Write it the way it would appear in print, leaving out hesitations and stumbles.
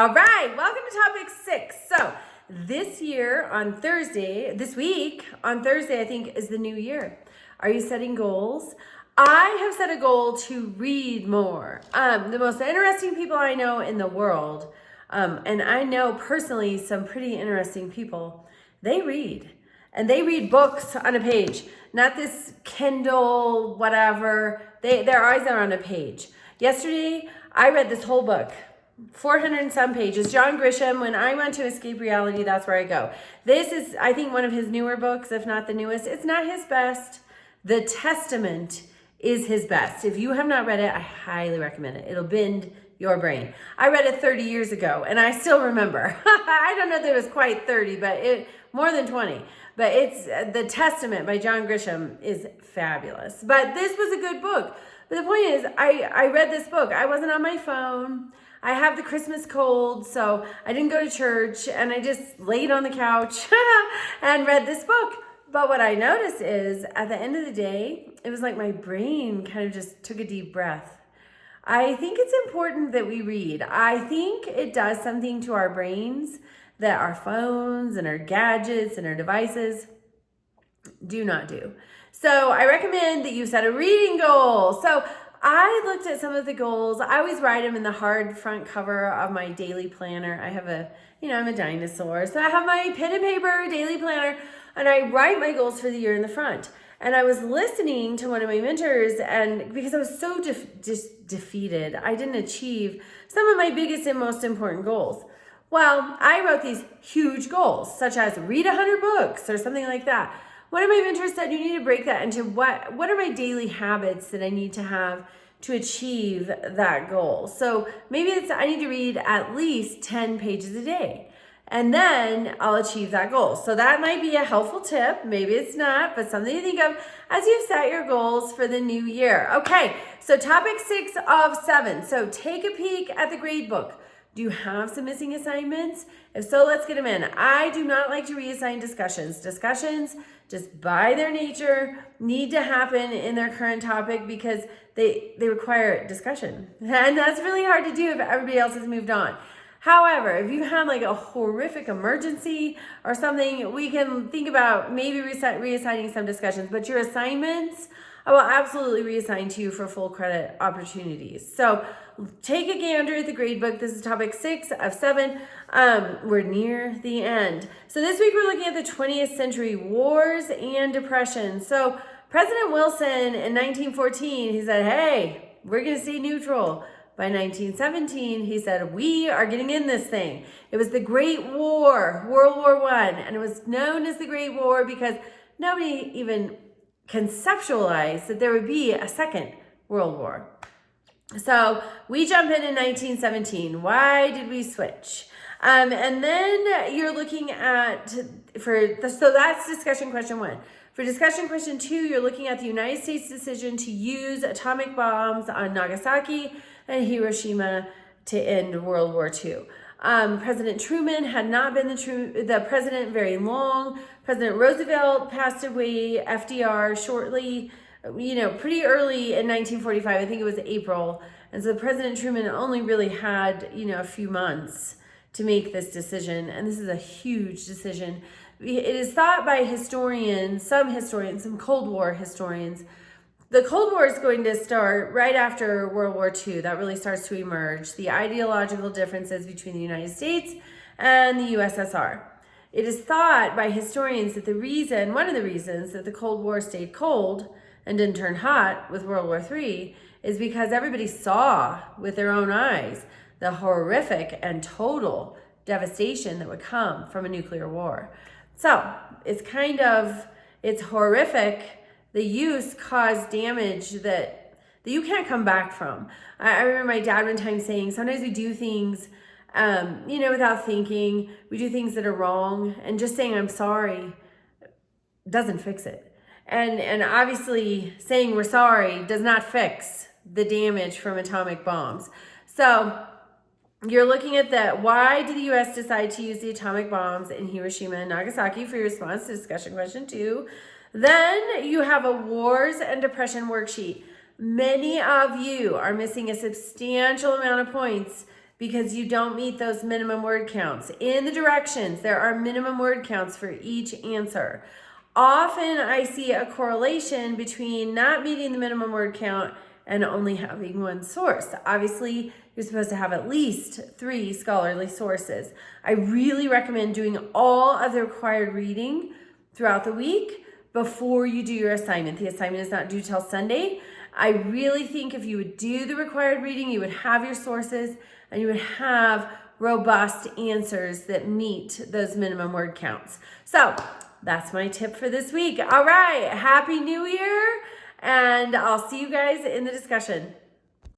All right, welcome to topic 6. So this week on Thursday, I think is the new year. Are you setting goals? I have set a goal to read more. The most interesting people I know in the world, and I know personally some pretty interesting people, they read. And they read books on a page, not this Kindle, whatever. Their eyes are on a page. Yesterday, I read this whole book. 400 and some pages. John Grisham, when I want to escape reality, that's where I go. This is, I think, one of his newer books, if not the newest. It's not his best. The Testament is his best. If you have not read it, I highly recommend it. It'll bend your brain. I read it 30 years ago, and I still remember. I don't know that it was quite 30, but more than 20. But it's The Testament by John Grisham is fabulous. But this was a good book. But the point is, I read this book. I wasn't on my phone. I have the Christmas cold, so I didn't go to church, and I just laid on the couch and read this book. But what I noticed is, at the end of the day, it was like my brain kind of just took a deep breath. I think it's important that we read. I think it does something to our brains that our phones and our gadgets and our devices do not do. So I recommend that you set a reading goal. So I looked at some of the goals. I always write them in the hard front cover of my daily planner. I have I'm a dinosaur. So I have my pen and paper daily planner, and I write my goals for the year in the front. And I was listening to one of my mentors, and because I was so defeated, I didn't achieve some of my biggest and most important goals. Well, I wrote these huge goals, such as read 100 books or something like that. One of my mentors said you need to break that into what are my daily habits that I need to have to achieve that goal. So maybe I need to read at least 10 pages a day, and then I'll achieve that goal. So that might be a helpful tip. Maybe it's not, but something to think of as you set your goals for the new year. Okay, so topic 6 of 7. So take a peek at the grade book. Do you have some missing assignments? If so, let's get them in. I do not like to reassign discussions. Discussions, just by their nature, need to happen in their current topic because they require discussion. And that's really hard to do if everybody else has moved on. However, if you have like a horrific emergency or something, we can think about maybe reassigning some discussions. But your assignments, I will absolutely reassign to you for full credit opportunities. So take a gander at the gradebook. This is topic 6 of 7. We're near the end. So this week we're looking at the 20th century wars and depression. So President Wilson in 1914, he said, hey, we're going to stay neutral. By 1917, he said, we are getting in this thing. It was the Great War, World War I, and it was known as the Great War because nobody even conceptualized that there would be a second World War. So we jump in 1917. Why did we switch? And then you're looking at, so that's discussion question 1. For discussion question 2, you're looking at the United States decision to use atomic bombs on Nagasaki and Hiroshima to end World War II. President Truman had not been the president very long. President Roosevelt passed away, FDR shortly, pretty early in 1945. I think it was April. And so President Truman only really had, a few months to make this decision. And this is a huge decision. It is thought by some Cold War historians, the Cold War is going to start right after World War II. That really starts to emerge, the ideological differences between the United States and the USSR. It is thought by historians that one of the reasons that the Cold War stayed cold and didn't turn hot with World War III is because everybody saw with their own eyes the horrific and total devastation that would come from a nuclear war. So it's horrific. The use caused damage that you can't come back from. I remember my dad one time saying, sometimes we do things, without thinking. We do things that are wrong, and just saying I'm sorry doesn't fix it. And obviously saying we're sorry does not fix the damage from atomic bombs. So you're looking at why did the U.S. decide to use the atomic bombs in Hiroshima and Nagasaki for your response to discussion question 2. Then you have a wars and depression worksheet. Many of you are missing a substantial amount of points because you don't meet those minimum word counts. In the directions, there are minimum word counts for each answer. Often I see a correlation between not meeting the minimum word count and only having one source. Obviously, you're supposed to have at least 3 scholarly sources. I really recommend doing all of the required reading throughout the week before you do your assignment. The assignment is not due till Sunday. I really think if you would do the required reading, you would have your sources and you would have robust answers that meet those minimum word counts. So that's my tip for this week. All right, Happy New Year, and I'll see you guys in the discussion.